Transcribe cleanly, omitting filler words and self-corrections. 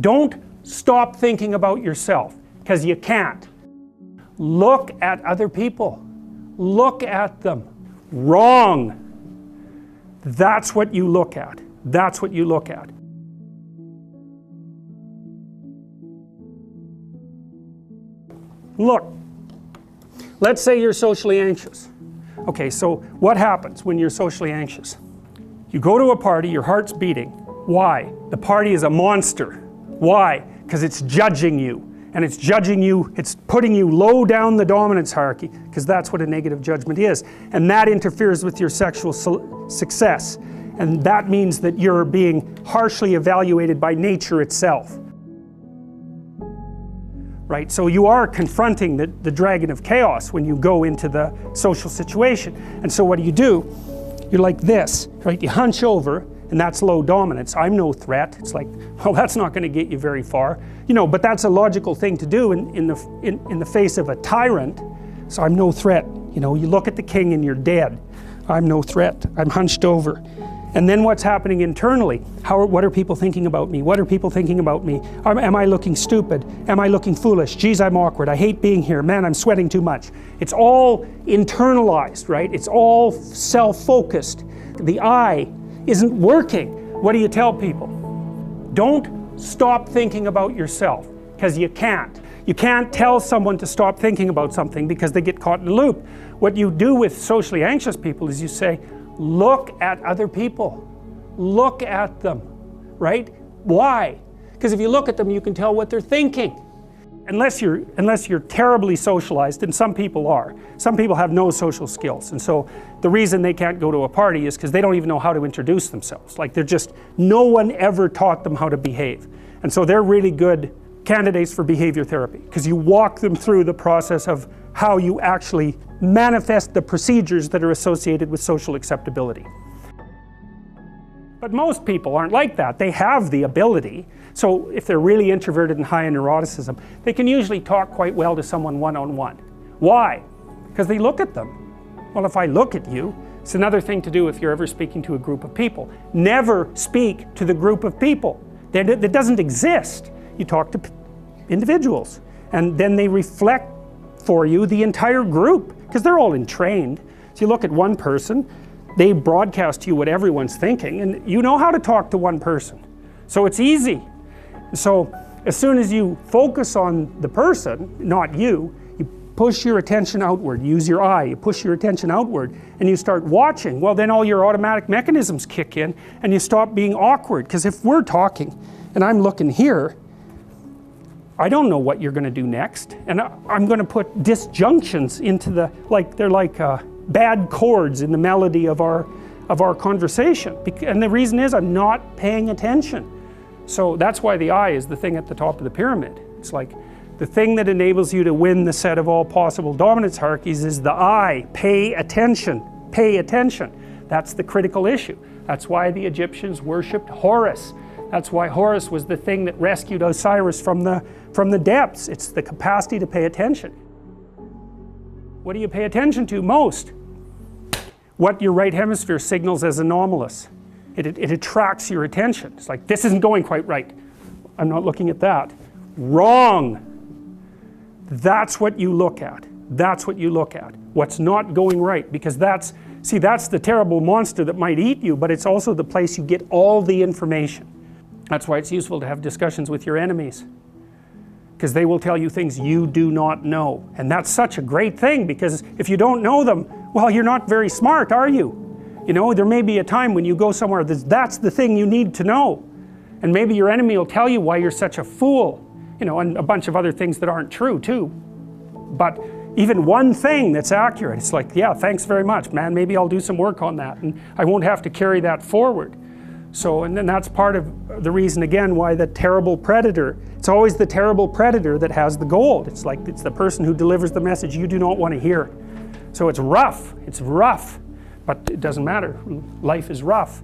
Don't stop thinking about yourself, because you can't. Look at other people. Look at them. Wrong. That's what you look at. That's what you look at. Look, let's say you're socially anxious. Okay, so what happens when you're socially anxious? You go to a party, your heart's beating. Why? The party is a monster. Why? Because it's judging you. And it's judging you, it's putting you low down the dominance hierarchy, because that's what a negative judgment is. And that interferes with your sexual success. And that means that you're being harshly evaluated by nature itself. Right? So you are confronting the dragon of chaos when you go into the social situation. And so what do? You're like this, right? You hunch over, and that's low dominance. I'm no threat. It's like, well, that's not going to get you very far. You know, but that's a logical thing to do in the face of a tyrant. So I'm no threat. You know, you look at the king and you're dead. I'm no threat. I'm hunched over. And then what's happening internally? What are people thinking about me? What are people thinking about me? Am I looking stupid? Am I looking foolish? Geez, I'm awkward. I hate being here. Man, I'm sweating too much. It's all internalized, right? It's all self-focused. The I isn't working. What do you tell people? Don't stop thinking about yourself, because you can't. You can't tell someone to stop thinking about something because they get caught in a loop. What you do with socially anxious people is you say, look at other people. Look at them, right? Why? Because if you look at them, you can tell what they're thinking. Unless you're terribly socialized, and some people are. Some people have no social skills, and so the reason they can't go to a party is because they don't even know how to introduce themselves. Like no one ever taught them how to behave. And so they're really good candidates for behavior therapy, because you walk them through the process of how you actually manifest the procedures that are associated with social acceptability. But most people aren't like that. They have the ability. So if they're really introverted and high in neuroticism, they can usually talk quite well to someone one-on-one. Why? Because they look at them. Well, if I look at you, it's another thing to do if you're ever speaking to a group of people. Never speak to the group of people. That doesn't exist. You talk to individuals, and then they reflect for you the entire group, because they're all entrained. So you look at one person, they broadcast to you what everyone's thinking, and you know how to talk to one person. So it's easy. So as soon as you focus on the person, not you, you push your attention outward, use your eye, you push your attention outward, and you start watching. Well, then all your automatic mechanisms kick in, and you stop being awkward. Because if we're talking, and I'm looking here, I don't know what you're going to do next, and I'm going to put disjunctions into they're like bad chords in the melody of our conversation. And the reason is I'm not paying attention. So that's why the I is the thing at the top of the pyramid. It's like the thing that enables you to win the set of all possible dominance hierarchies is the I. Pay attention. Pay attention. That's the critical issue. That's why the Egyptians worshipped Horus. That's why Horus was the thing that rescued Osiris from the depths. It's the capacity to pay attention. What do you pay attention to most? What your right hemisphere signals as anomalous. It attracts your attention. It's like, this isn't going quite right. I'm not looking at that. Wrong. That's what you look at. That's what you look at. What's not going right. Because that's the terrible monster that might eat you, but it's also the place you get all the information. That's why it's useful to have discussions with your enemies, because they will tell you things you do not know. And that's such a great thing, because if you don't know them, well, you're not very smart, are you? You know, there may be a time when you go somewhere that's the thing you need to know. And maybe your enemy will tell you why you're such a fool, you know, and a bunch of other things that aren't true too. But even one thing that's accurate, it's like, yeah, thanks very much, man, maybe I'll do some work on that, and I won't have to carry that forward. So, and then that's part of the reason, again, why the terrible predator, it's always the terrible predator that has the gold. It's like, it's the person who delivers the message you do not want to hear. So it's rough, but it doesn't matter. Life is rough.